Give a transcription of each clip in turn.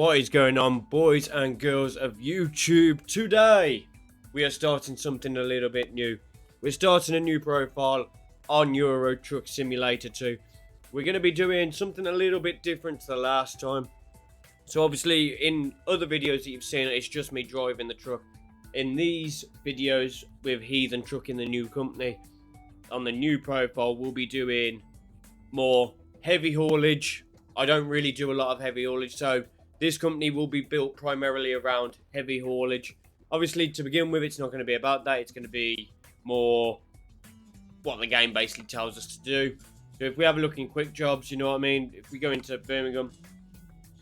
What is going on, boys and girls of YouTube? Today we are starting something a little bit new. We're starting a new profile on Euro Truck Simulator 2. We're going to be doing something a little bit different to the last time. So obviously in other videos that you've seen, it's just me driving the truck. In these videos with Heathen Truck in the new company, on the new profile, we'll be doing more heavy haulage. I don't really do a lot of heavy haulage, so this company will be built primarily around heavy haulage. Obviously, to begin with, it's not going to be about that. It's going to be more what the game basically tells us to do. So if we have a look in quick jobs, you know what I mean? If we go into Birmingham,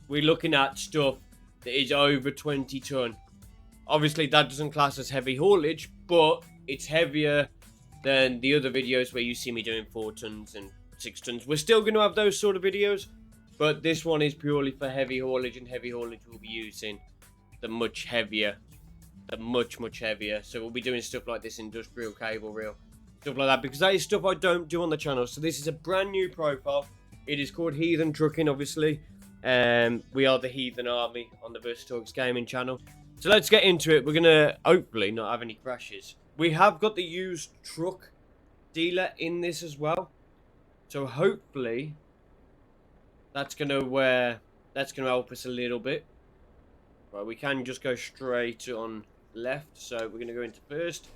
we're looking at stuff that is over 20 ton. Obviously, that doesn't class as heavy haulage, but it's heavier than the other videos where you see me doing 4 tons and 6 tons. We're still going to have those sort of videos, but this one is purely for heavy haulage, and heavy haulage will be using the much heavier, much heavier. So we'll be doing stuff like this industrial cable reel, stuff like that, because that is stuff I don't do on the channel. So this is a brand new profile. It is called Heathen Trucking, obviously. We are the Heathen Army on the Vercitorix gaming channel. So let's get into it. We're going to hopefully not have any crashes. We have got the used truck dealer in this as well. So hopefully that's gonna help us a little bit. Right, we can just go straight on left, so we're gonna go into first.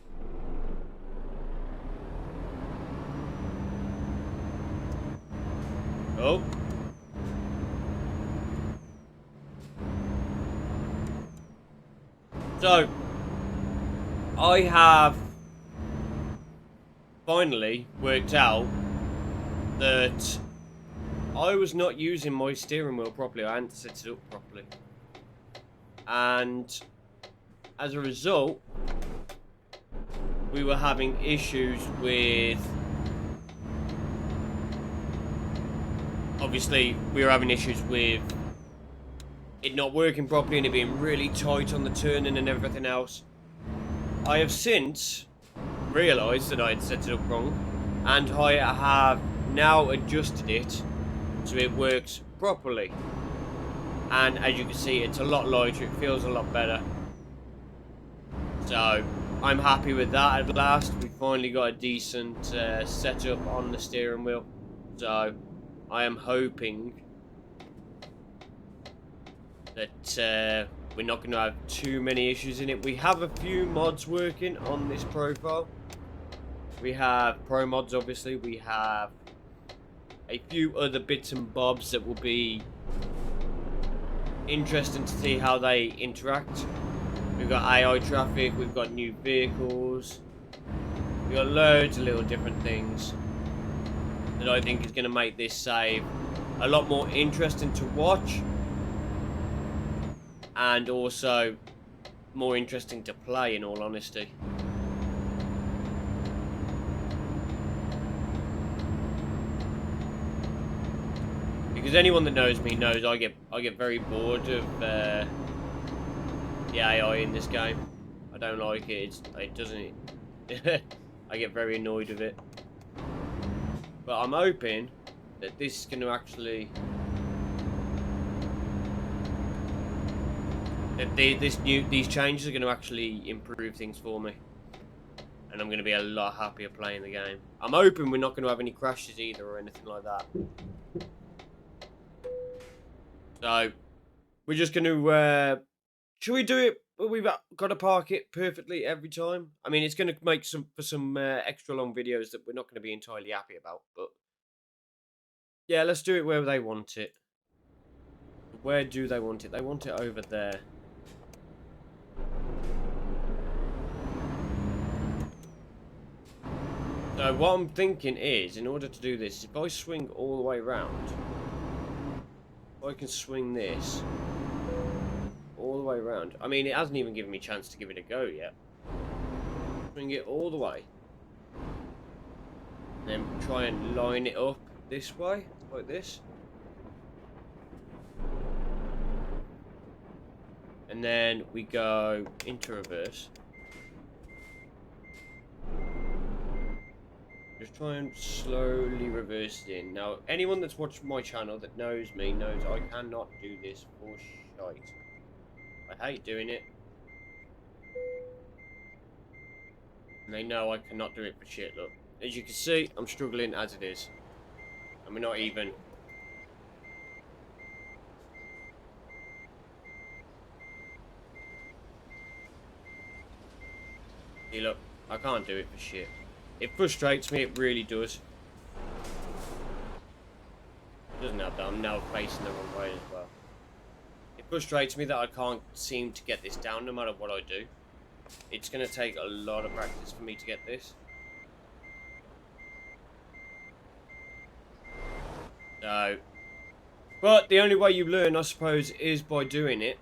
Oh. So I have finally worked out that I was not using my steering wheel properly. I hadn't set it up properly. And as a result, we were having issues with... Obviously, we were having issues with it not working properly and it being really tight on the turning and everything else. I have since realised that I had set it up wrong, and I have now adjusted it so it works properly. And as you can see, it's a lot lighter, it feels a lot better. So I'm happy with that. At last we finally got a decent setup on the steering wheel, so I am hoping that we're not going to have too many issues in it. We have a few mods working on this profile. We have pro mods, obviously. We have a few other bits and bobs that will be interesting to see how they interact. We've got AI traffic, we've got new vehicles, we've got loads of little different things that I think is going to make this save a lot more interesting to watch, and also more interesting to play, in all honesty. Because anyone that knows me knows I get very bored of the AI in this game. I don't like it. It doesn't. I get very annoyed with it. But I'm hoping that this is going to actually, that these changes are going to actually improve things for me, and I'm going to be a lot happier playing the game. I'm hoping we're not going to have any crashes either or anything like that. So, we're just going to, should we do it? We've got to park it perfectly every time. I mean, it's going to make for some extra long videos that we're not going to be entirely happy about. But, yeah, let's do it where they want it. Where do they want it? They want it over there. So, what I'm thinking is, in order to do this, if I swing all the way around... I can swing this all the way around. I mean, it hasn't even given me a chance to give it a go yet. Swing it all the way. Then try and line it up this way, like this. And then we go into reverse. Just try and slowly reverse it in. Now, anyone that's watched my channel that knows me knows I cannot do this for shite. I hate doing it. And they know I cannot do it for shit, look. As you can see, I'm struggling as it is. And we're not even. See, look, I can't do it for shit. It frustrates me, it really does. It doesn't have that, I'm now facing the wrong way as well. It frustrates me that I can't seem to get this down no matter what I do. It's going to take a lot of practice for me to get this. So, but the only way you learn, I suppose, is by doing it.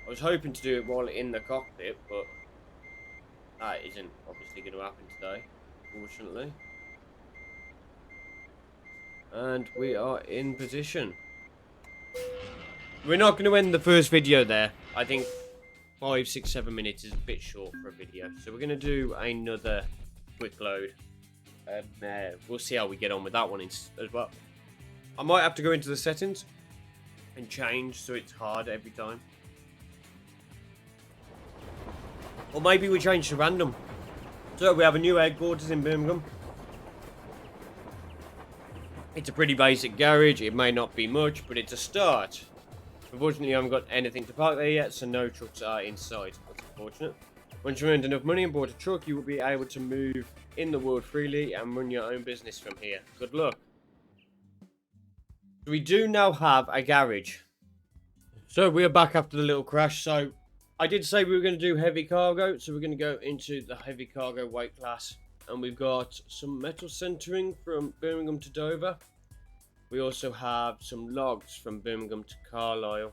I was hoping to do it while in the cockpit, but that isn't obviously going to happen today, unfortunately. And we are in position. We're not going to end the first video there. I think 5, 6, 7 minutes is a bit short for a video. So we're going to do another quick load. And we'll see how we get on with that one as well. I might have to go into the settings and change so it's hard every time. Or maybe we change to random. So we have a new headquarters in Birmingham. It's a pretty basic garage. It may not be much, but it's a start. Unfortunately, I haven't got anything to park there yet, so no trucks are inside. That's unfortunate. Once you've earned enough money and bought a truck, you will be able to move in the world freely and run your own business from here. Good luck. We do now have a garage. So we are back after the little crash. So I did say we were going to do heavy cargo, so we're going to go into the heavy cargo weight class. And we've got some metal centering from Birmingham to Dover. We also have some logs from Birmingham to Carlisle.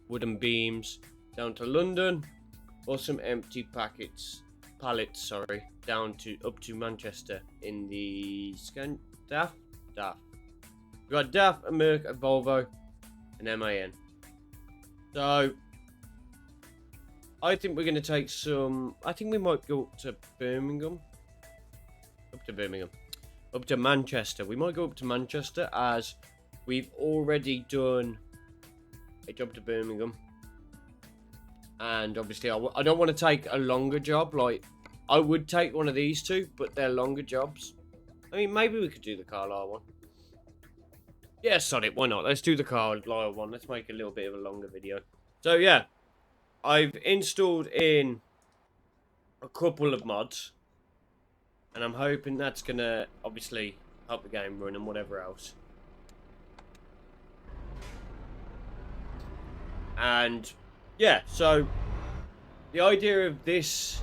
Wooden beams down to London. Or some empty pallets, down to up to Manchester in the DAF. We've got DAF, a Merc, a Volvo, an MAN. So I think we're going to take some. I think we might go up to Birmingham. Up to Manchester. We might go up to Manchester as we've already done a job to Birmingham. And obviously I don't want to take a longer job. Like, I would take one of these two, but they're longer jobs. I mean, maybe we could do the Carlisle one. Yeah, sod it, why not? Let's do the Carlisle one. Let's make a little bit of a longer video. So yeah, I've installed in a couple of mods. And I'm hoping that's going to, obviously, help the game run and whatever else. And, yeah, so the idea of this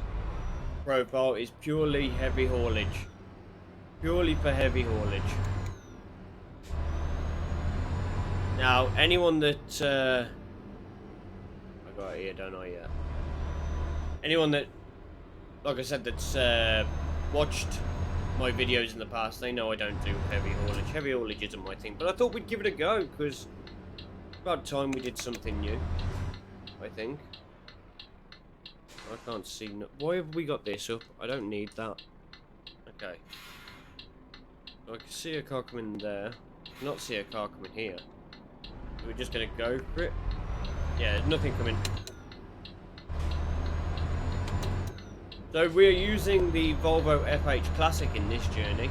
profile is purely heavy haulage. Purely for heavy haulage. Now, anyone that, I got it here, don't I, yeah. Anyone that, like I said, that's, watched my videos in the past, they know I don't do heavy haulage. Heavy haulage isn't my thing, but I thought we'd give it a go because it's about time we did something new. I think. I can't see. Why have we got this up? I don't need that. Okay. So I can see a car coming there. Not see a car coming here. We're just gonna go for it. Yeah, there's nothing coming. So we're using the Volvo FH Classic in this journey.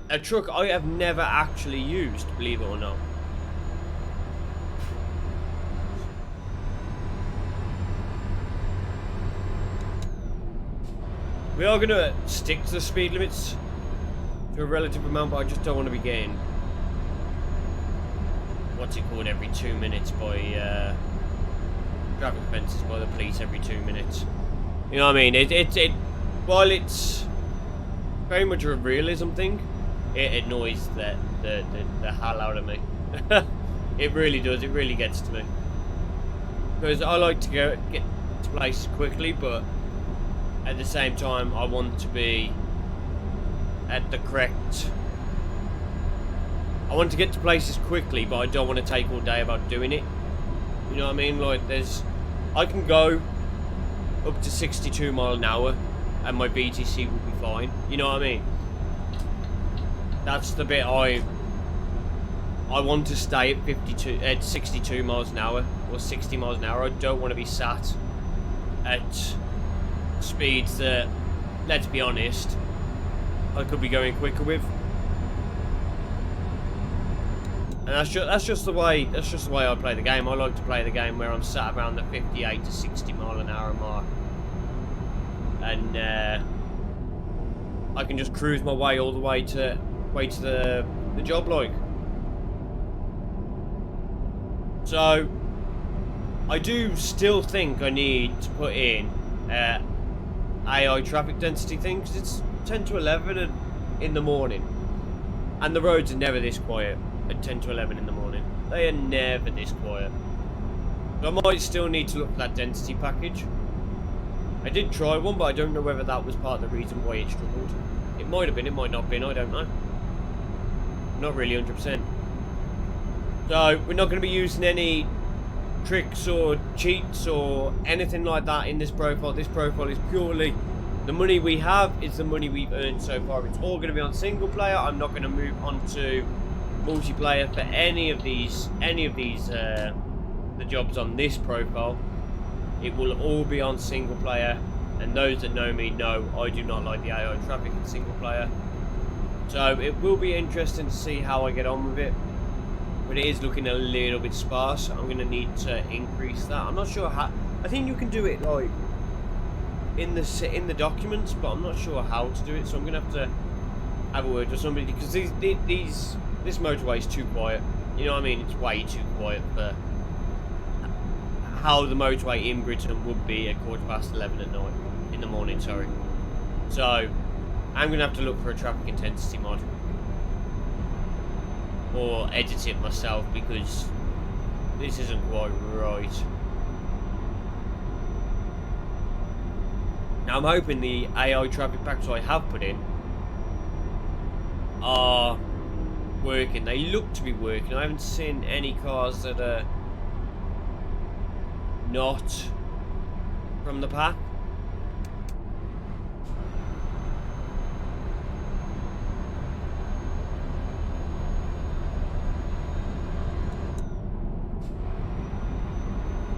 A truck I have never actually used, believe it or not. We are going to stick to the speed limits to a relative amount, but I just don't want to be getting, what's it called, every 2 minutes by traffic offences by the police every 2 minutes. You know what I mean? While it's very much a realism thing, it annoys the hell out of me. It really does. It really gets to me. Because I like to get to places quickly, but at the same time, I want to be at the correct. I want to get to places quickly, but I don't want to take all day about doing it. You know what I mean? Like, I can go up to 62 miles an hour and my BTC will be fine. You know what I mean? That's the bit I want to stay at 62 miles an hour or 60 miles an hour. I don't want to be sat at speeds that, let's be honest, I could be going quicker with. And that's just the way I play the game. I like to play the game where I'm sat around the 58 to 60 mile an hour mark, and I can just cruise my way all the way to the job like. So I do still think I need to put in AI traffic density thing, because it's 10 to 11 in the morning, and the roads are never this quiet. At 10 to 11 in the morning, they are never this quiet. So I might still need to look for that density package. I did try one, but I don't know whether that was part of the reason why it struggled. It might have been, it might not have been, I don't know. Not really 100%. So we're not going to be using any tricks or cheats or anything like that in this profile. This profile is purely the money we have is the money we've earned so far. It's all going to be on single player. I'm not going to move on to multiplayer for any of these the jobs on this profile. It will all be on single player, and those that know me know I do not like the AI traffic in single player. So it will be interesting to see how I get on with it, but it is looking a little bit sparse. I'm going to need to increase that. I'm not sure how. I think you can do it like in the documents, but I'm not sure how to do it, so I'm going to have a word with somebody, because this motorway is too quiet. You know what I mean? It's way too quiet for how the motorway in Britain would be at 11:15 at night, in the morning, sorry. So I'm going to have to look for a traffic intensity mod, or edit it myself, because this isn't quite right. Now I'm hoping the AI traffic packs I have put in are working. They look to be working. I haven't seen any cars that are not from the pack.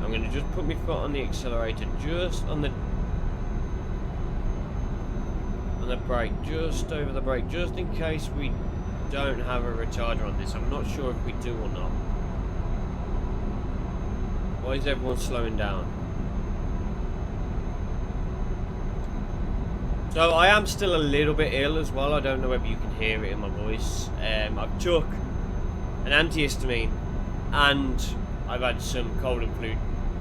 I'm going to just put my foot on the accelerator, just on the brake, just over the brake, just in case we don't have a retarder on this. I'm not sure if we do or not. Why is everyone slowing down? So I am still a little bit ill as well. I don't know whether you can hear it in my voice. I've took an antihistamine and I've had some cold and flu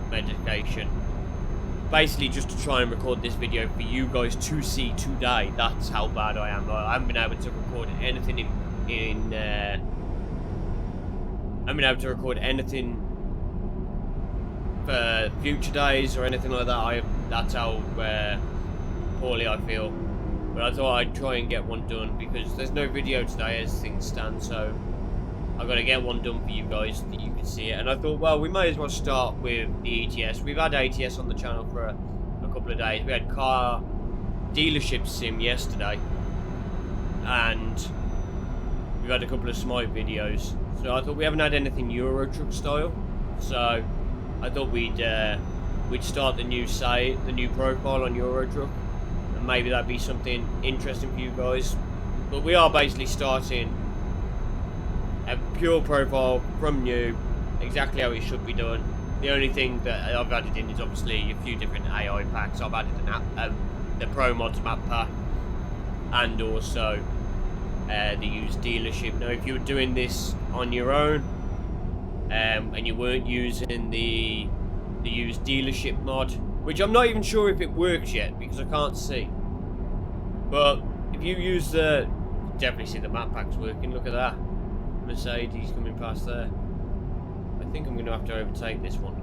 medication. Basically just to try and record this video for you guys to see today. That's how bad I am. I haven't been able to record anything I haven't been able to record anything for future days or anything like that. That's how poorly I feel. But I thought I'd try and get one done, because there's no video today as things stand, so I've got to get one done for you guys that you can see it. And I thought, well, we may as well start with the ETS. We've had ATS on the channel for a couple of days. We had car dealership sim yesterday, and we've had a couple of Smite videos. So I thought, we haven't had anything Euro Truck style, so I thought we'd start the new profile on Euro Truck, and maybe that'd be something interesting for you guys. But we are basically starting a pure profile from new, exactly how it should be done. The only thing that I've added in is obviously a few different AI packs. I've added the Pro Mods map pack, and also the used dealership. Now, if you were doing this on your own, and you weren't using the used dealership mod, which I'm not even sure if it works yet because I can't see, but if you use definitely see the map packs working. Look at that. Mercedes coming past there. I think I'm going to have to overtake this one.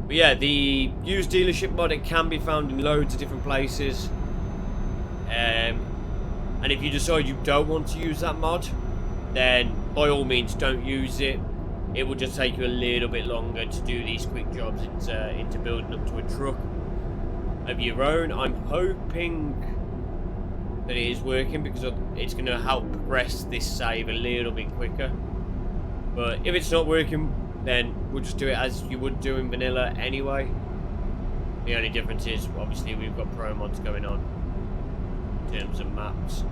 But yeah, the used dealership mod, it can be found in loads of different places. And if you decide you don't want to use that mod, then by all means don't use it. It will just take you a little bit longer to do these quick jobs into building up to a truck of your own. I'm hoping that it is working, because it's going to help progress this save a little bit quicker. But if it's not working, then we'll just do it as you would do in vanilla anyway. The only difference is, obviously, we've got pro mods going on in terms of maps,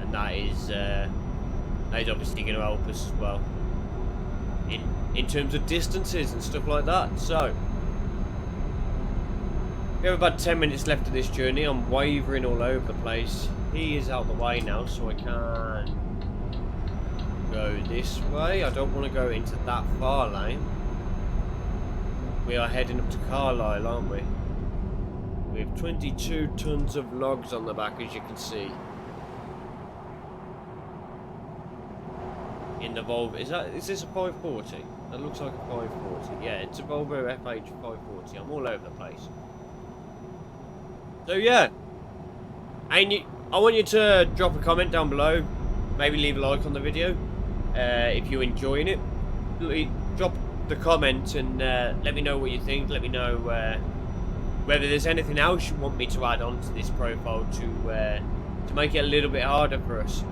and that is obviously going to help us as well in terms of distances and stuff like that. So we have about 10 minutes left of this journey. I'm wavering all over the place. He is out the way now, so I can go this way. I don't want to go into that far lane. We are heading up to Carlisle, aren't we? We have 22 tons of logs on the back, as you can see. In the Volvo, is this a 540? That looks like a 540. Yeah, it's a Volvo FH 540. I'm all over the place. So yeah, and I want you to drop a comment down below. Maybe leave a like on the video if you're enjoying it. Drop the comment and let me know what you think. Let me know whether there's anything else you want me to add on to this profile to make it a little bit harder for us.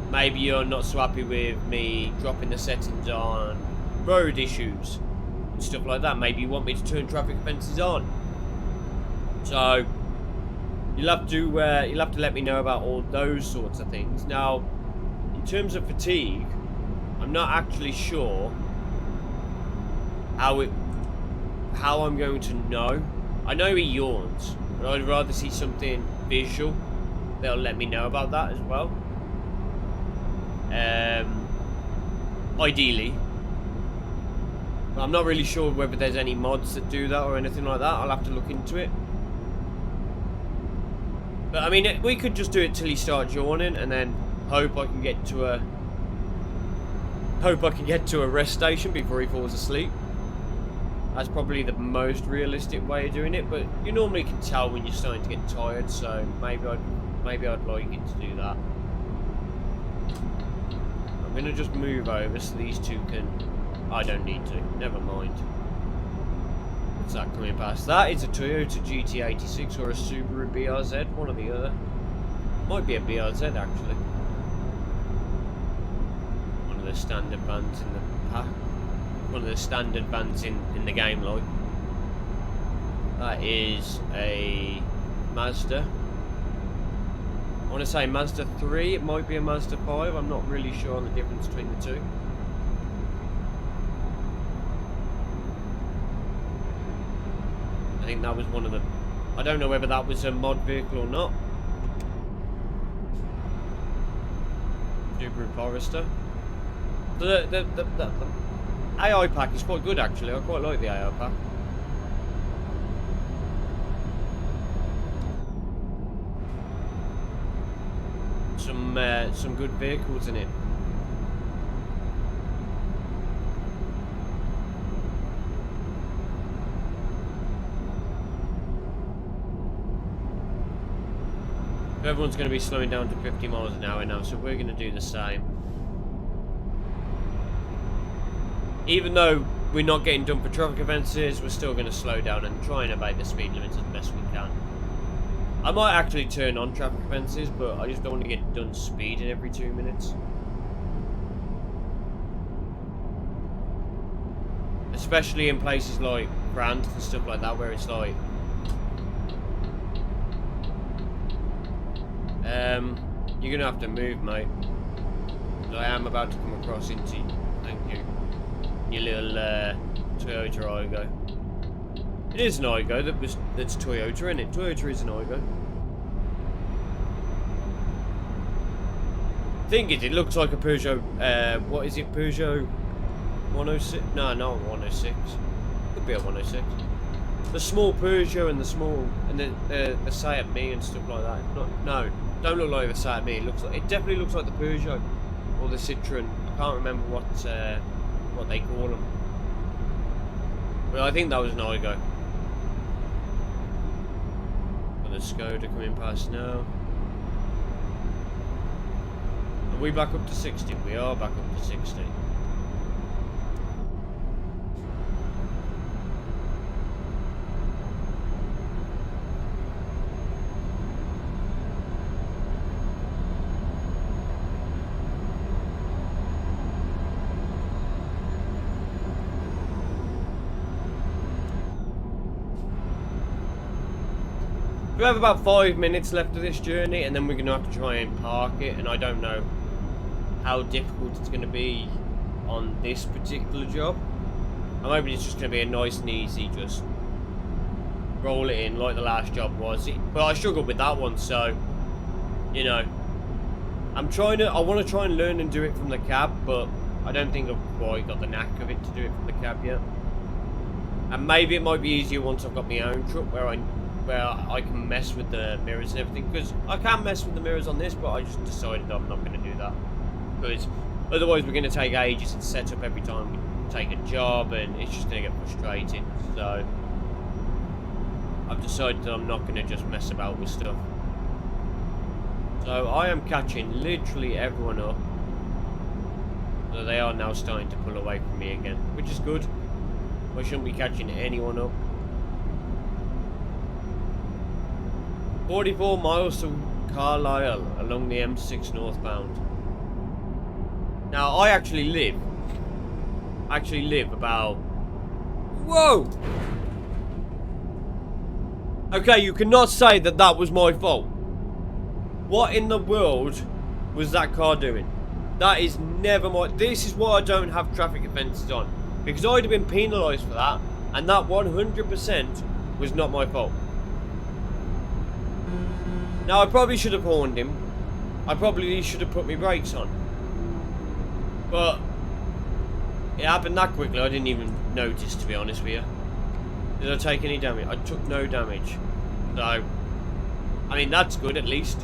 Maybe you're not so happy with me dropping the settings on road issues and stuff like that. Maybe you want me to turn traffic fences on. So you'll have to let me know about all those sorts of things. Now, in terms of fatigue, I'm not actually sure how I'm going to know. I know he yawns, but I'd rather see something visual that'll let me know about that as well. Ideally, but I'm not really sure whether there's any mods that do that or anything like that. I'll have to look into it. But I mean, we could just do it till he starts yawning, and then hope I can get to a rest station before he falls asleep. That's probably the most realistic way of doing it. But you normally can tell when you're starting to get tired, so maybe I'd like it to do that. I'm gonna just move over so these two can. I don't need to. Never mind. What's that coming past? That is a Toyota GT86 or a Subaru BRZ, one or the other. Might be a BRZ actually. One of the standard vans in the pack. One of the standard vans in the game, like. That is a Mazda. I want to say Mazda 3, it might be a Mazda 5, I'm not really sure on the difference between the two. I think that was one of the... I don't know whether that was a mod vehicle or not. Subaru Forester. The AI pack is quite good actually, I quite like the AI pack. Some good vehicles in it. Everyone's going to be slowing down to 50 miles an hour now, so we're going to do the same. Even though we're not getting done for traffic offences, we're still going to slow down and try and obey the speed limits as best we can. I might actually turn on traffic offences, but I just don't want to get done speeding every 2 minutes. Especially in places like France and stuff like that, where it's like... you're going to have to move, mate. I am about to come across into... Thank you. Your little Toyota Aygo. It is an Aygo that's Toyota, isn't it? Toyota is an Aygo. Thing is, it looks like a Peugeot. What is it? Peugeot 106? No, not 106. Could be a 106. The small Peugeot and the small the Seat Me and stuff like that. No, don't look like the Seat Me. It definitely looks like the Peugeot or the Citroen. I can't remember what they call them. But I think that was an Aygo. Got the Skoda coming past now. Are we back up to 60? We are back up to 60. We have about 5 minutes left of this journey, and then we're going to have to try and park it, and I don't know how difficult it's going to be on this particular job. I'm hoping it's just going to be a nice and easy, just roll it in like the last job was. But I struggled with that one, so, you know, I want to try and learn and do it from the cab, but I don't think I've quite got the knack of it to do it from the cab yet. And maybe it might be easier once I've got my own truck where I can mess with the mirrors and everything, because I can mess with the mirrors on this, but I just decided I'm not going to do that, because otherwise we're going to take ages to set up every time we take a job, and it's just going to get frustrating. So I've decided that I'm not going to just mess about with stuff. So I am catching literally everyone up. So they are now starting to pull away from me again, which is good. I shouldn't be catching anyone up. 44 miles to Carlisle along the M6 northbound. Now I actually live about... Whoa! Okay, you cannot say that that was my fault. What in the world was that car doing? That is never my... This is why I don't have traffic offences on. Because I'd have been penalised for that. And that 100% was not my fault. Now, I probably should have warned him. I probably should have put my brakes on. But it happened that quickly, I didn't even notice, to be honest with you. Did I take any damage? I took no damage. So, I mean, that's good at least.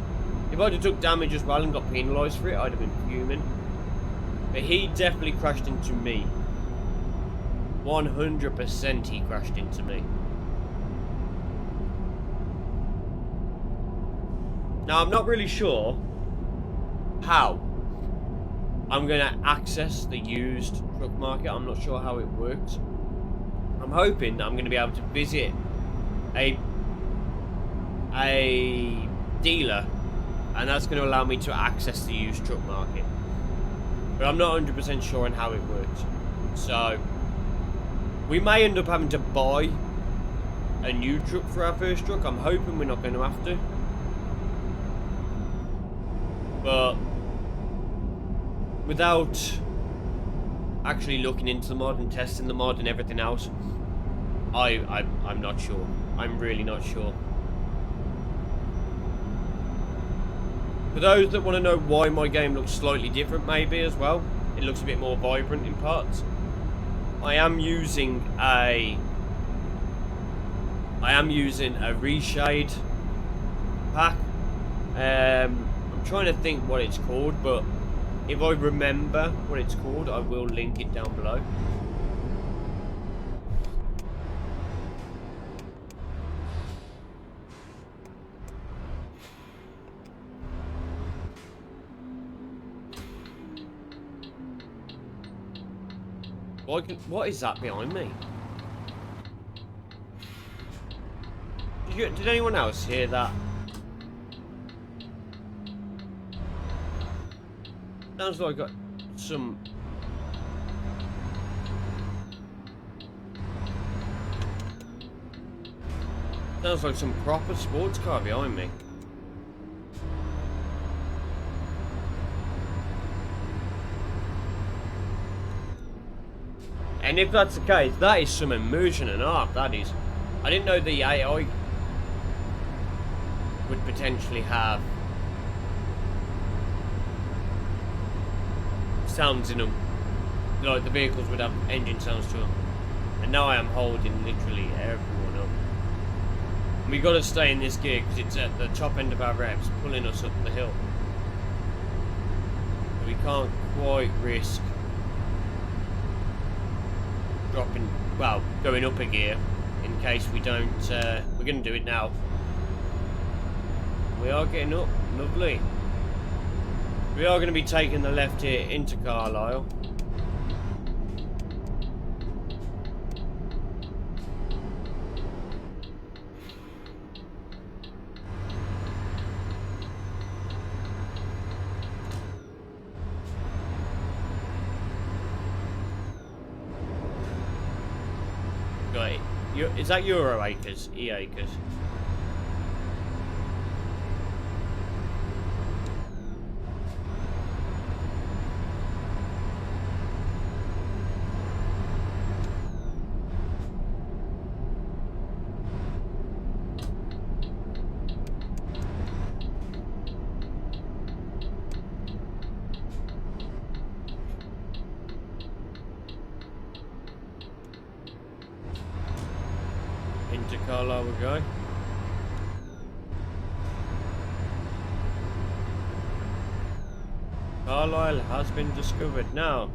If I'd have took damage as well and got penalised for it, I'd have been fuming. But he definitely crashed into me. 100% he crashed into me. Now, I'm not really sure how I'm going to access the used truck market. I'm not sure how it works. I'm hoping that I'm going to be able to visit a dealer, and that's going to allow me to access the used truck market. But I'm not 100% sure on how it works. So, we may end up having to buy a new truck for our first truck. I'm hoping we're not going to have to. But without actually looking into the mod and testing the mod and everything else, I'm not sure. I'm really not sure. For those that want to know why my game looks slightly different, maybe as well, it looks a bit more vibrant in parts. I am using a reshade pack. I'm trying to think what it's called, but if I remember what it's called, I will link it down below. What is that behind me? Did anyone else hear that? Sounds like I got some... Sounds like some proper sports car behind me. And if that's the case, that is some immersion and art, that is. I didn't know the AI would potentially have sounds in them. Like the vehicles would have engine sounds to them. And now I am holding literally everyone up. And we got to stay in this gear because it's at the top end of our reps, pulling us up the hill. So we can't quite risk dropping, well, going up a gear in case we don't. We're going to do it now. We are getting up, lovely. We are going to be taking the left here into Carlisle. Right, is that Euro acres? E acres? Into Carlisle we go. Carlisle has been discovered. Now,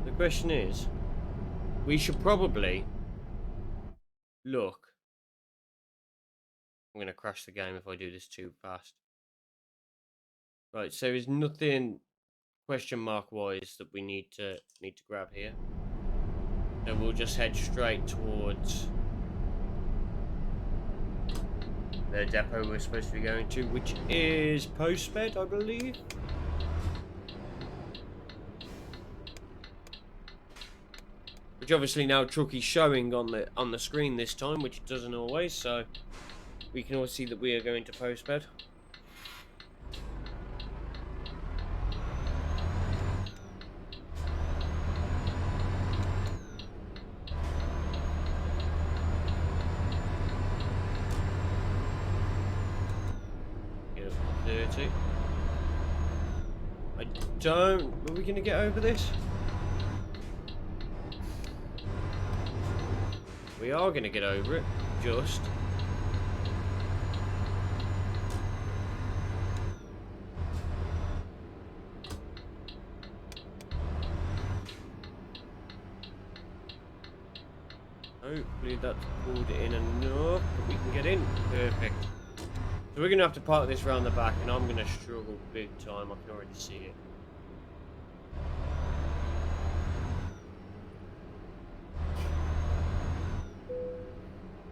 the question is, we should probably look. I'm going to crash the game if I do this too fast. Right, so there's nothing question mark wise that we need to grab here. So we'll just head straight towards the depot we're supposed to be going to, which is Postbed, I believe. Which obviously now Trucky's showing on the screen this time, which it doesn't always, so we can all see that we are going to Postbed. Get up to 30. Are we gonna get over this? We are going to get over it, just. Hopefully that's pulled it in enough that we can get in. Perfect. So we're going to have to park this round the back, and I'm going to struggle big time. I can already see it.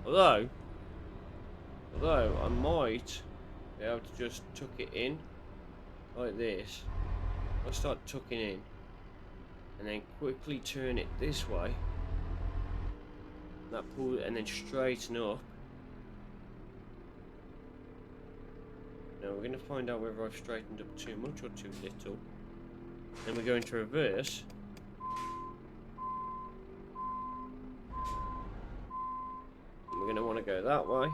Although I might be able to just tuck it in like this. I'll start tucking in and then quickly turn it this way. That pull and then straighten up. Now we're going to find out whether I've straightened up too much or too little. Then we're going to reverse. We're going to want to go that way.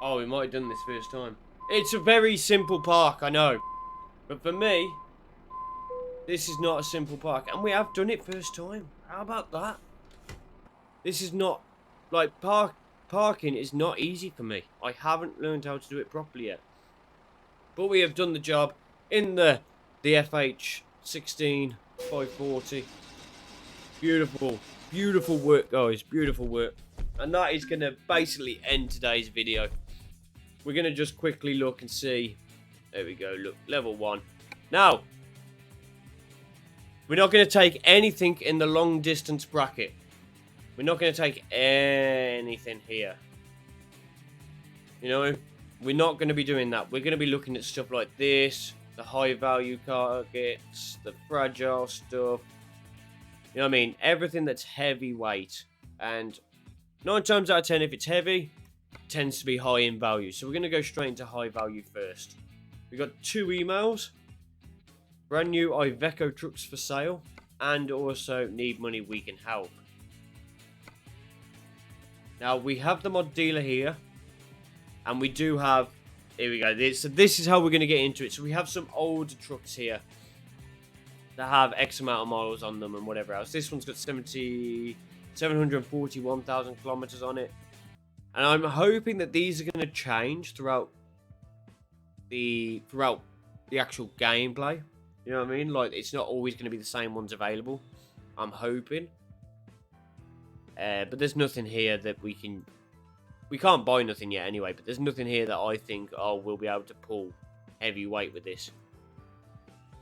Oh, we might have done this first time. It's a very simple park, I know. But for me, this is not a simple park. And we have done it first time. How about that? This is not, like, parking is not easy for me. I haven't learned how to do it properly yet. But we have done the job in the FH16 540. Beautiful, beautiful work, guys. Beautiful work. And that is going to basically end today's video. We're going to just quickly look and see. There we go. Look, level 1. Now, we're not going to take anything in the long distance bracket. We're not going to take anything here. You know, we're not going to be doing that. We're going to be looking at stuff like this, the high value targets, the fragile stuff. You know what I mean? Everything that's heavyweight. And 9 times out of 10, if it's heavy, it tends to be high in value. So we're going to go straight into high value first. We got 2 emails. Brand new Iveco trucks for sale. And also need money, we can help. Now, we have the mod dealer here. And we do have... Here we go. So this is how we're going to get into it. So we have some older trucks here that have X amount of miles on them and whatever else. This one's got 741,000 kilometers on it. And I'm hoping that these are going to change throughout the actual gameplay. You know what I mean? Like, it's not always going to be the same ones available. I'm hoping. But there's nothing here that we can't buy nothing yet anyway, but there's nothing here that I think, oh, we'll be able to pull heavy weight with this.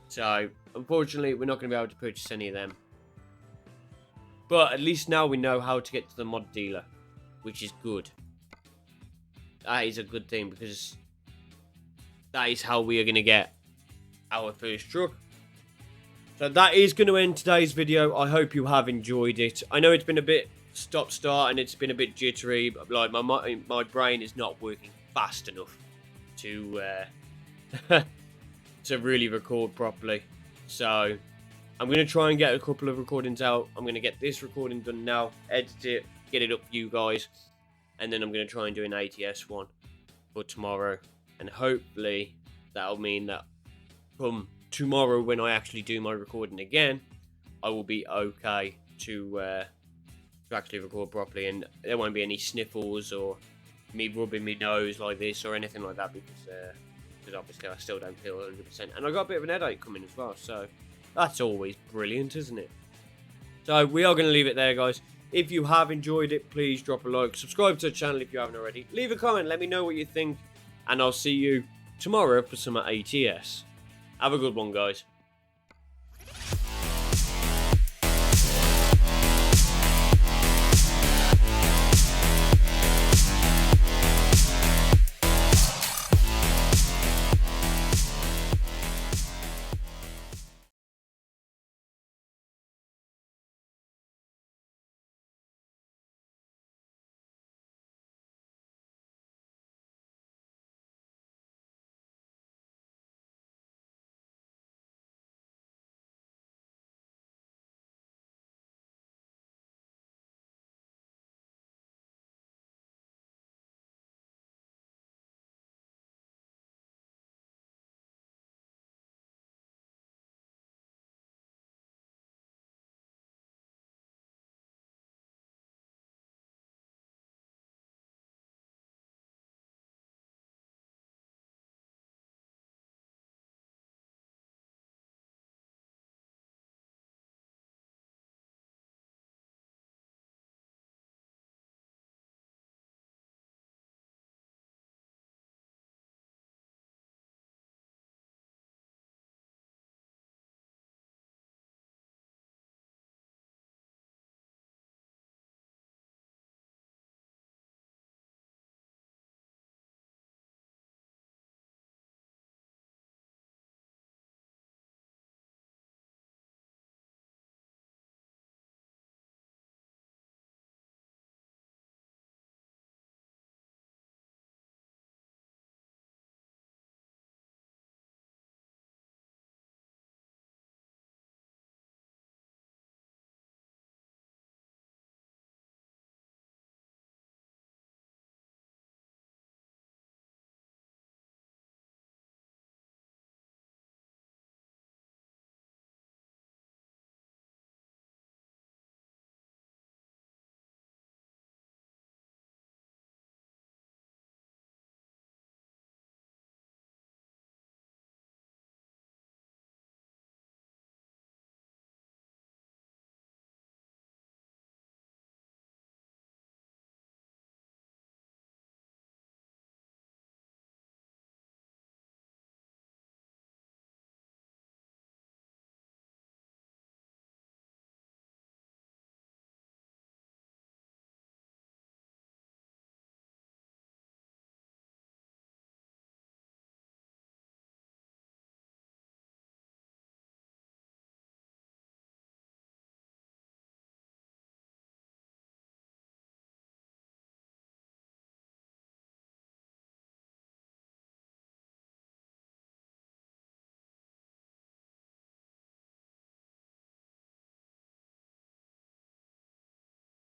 So, unfortunately, we're not going to be able to purchase any of them. But at least now we know how to get to the mod dealer, which is good. That is a good thing, because that is how we are going to get our first truck. So that is going to end today's video. I hope you have enjoyed it. I know it's been a bit stop-start and it's been a bit jittery, but like my brain is not working fast enough to to really record properly. So I'm going to try and get a couple of recordings out. I'm going to get this recording done now, edit it, get it up for you guys. and then I'm going to try and do an ATS one for tomorrow, and hopefully that'll mean that come tomorrow when I actually do my recording again, I will be okay to actually record properly, and there won't be any sniffles or me rubbing my nose like this or anything like that, because obviously I still don't feel 100%, and I got a bit of an headache coming as well, so that's always brilliant, isn't it? So we are going to leave it there, guys. If you have enjoyed it, please drop a like, subscribe to the channel if you haven't already, leave a comment, let me know what you think, and I'll see you tomorrow for some ATS. Have a good one, guys.